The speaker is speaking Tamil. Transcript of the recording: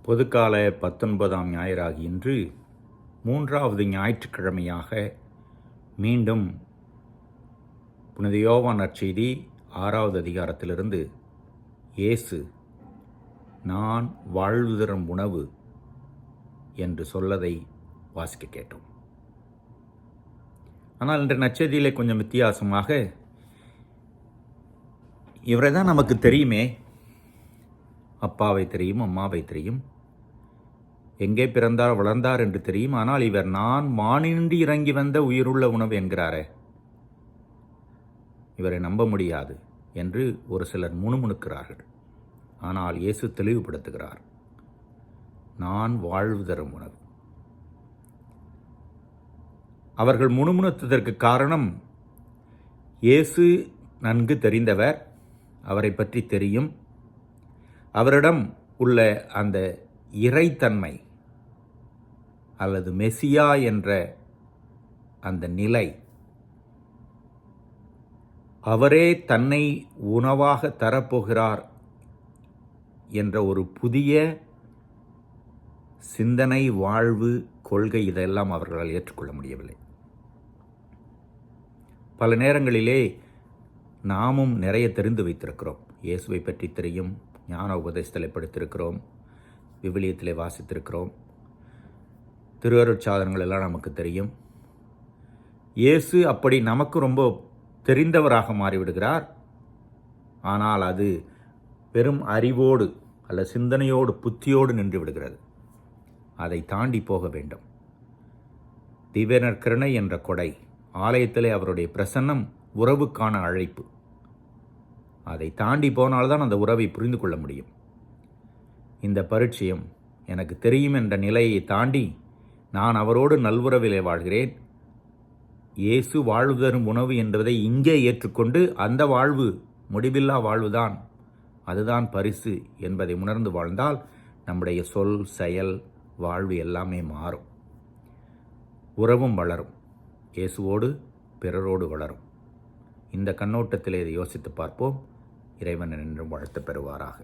பொதுக்கால 19ஆம் ஞாயிறாகி இன்று 3வது ஞாயிற்றுக்கிழமையாக மீண்டும் புனித யோவான் நற்செய்தி 6வது அதிகாரத்திலிருந்து இயேசு நான் வாழ்வு தரும் உணவு என்று சொல்லதை வாசிக்க கேட்டோம். ஆனால் இன்று நற்செய்தியிலே கொஞ்சம் வித்தியாசமாக இவரை தான் நமக்கு தெரியுமே, அப்பாவை தெரியும், அம்மாவை தெரியும், எங்கே பிறந்தார் வளர்ந்தார் என்று தெரியும். ஆனால் இவர் நான் வானின்றி இறங்கி வந்த உயிருள்ள உணவு என்கிறாரே, இவரை நம்ப முடியாது என்று ஒரு சிலர் முணுமுணுக்கிறார்கள். ஆனால் இயேசு தெளிவுபடுத்துகிறார், நான் வாழ்வு தரும் உணவு. அவர்கள் முணுமுணுத்ததற்கு காரணம், இயேசு நன்கு தெரிந்தவர், அவரை பற்றி தெரியும், அவரிடம் உள்ள அந்த இறைத்தன்மை அல்லது மெசியா என்ற அந்த நிலை, அவரே தன்னை உணவாக தரப்போகிறார் என்ற ஒரு புதிய சிந்தனை, வாழ்வு, கொள்கை, இதெல்லாம் அவர்களால் ஏற்றுக்கொள்ள முடியவில்லை. பல நேரங்களிலே நாமும் நிறைய தெரிந்து வைத்திருக்கிறோம். இயேசுவை பற்றி தெரியும், ஞான உபதேசத்திலே படித்திருக்கிறோம், விவிலியத்திலே வாசித்திருக்கிறோம், திருவருட்சாதனங்கள் எல்லாம் நமக்கு தெரியும். இயேசு அப்படி நமக்கு ரொம்ப தெரிந்தவராக மாறிவிடுகிறார். ஆனால் அது வெறும் அறிவோடு அல்ல சிந்தனையோடு, புத்தியோடு நின்று விடுகிறது. அதை தாண்டி போக வேண்டும். திவ்யநற்கருணை என்ற கொடை, ஆலயத்திலே அவருடைய பிரசன்னம் உறவுக்கான அழைப்பு. அதை தாண்டி போனால்தான் அந்த உறவை புரிந்து கொள்ள முடியும். இந்த பரிச்சயம் எனக்கு தெரியும் என்ற நிலையை தாண்டி நான் அவரோடு நல்வுறவிலே வாழ்கிறேன், இயேசு வாழ்வு தரும் உணவு என்பதை இங்கே ஏற்றுக்கொண்டு அந்த வாழ்வு முடிவில்லா வாழ்வுதான், அதுதான் பரிசு என்பதை உணர்ந்து வாழ்ந்தால் நம்முடைய சொல், செயல், வாழ்வு எல்லாமே மாறும். உறவும் வளரும், இயேசுவோடு பிறரோடு வளரும். இந்த கண்ணோட்டத்திலே இதை யோசித்து பார்ப்போம். இறைவன் என்றும் வாழ்த்து பெறுவாராக.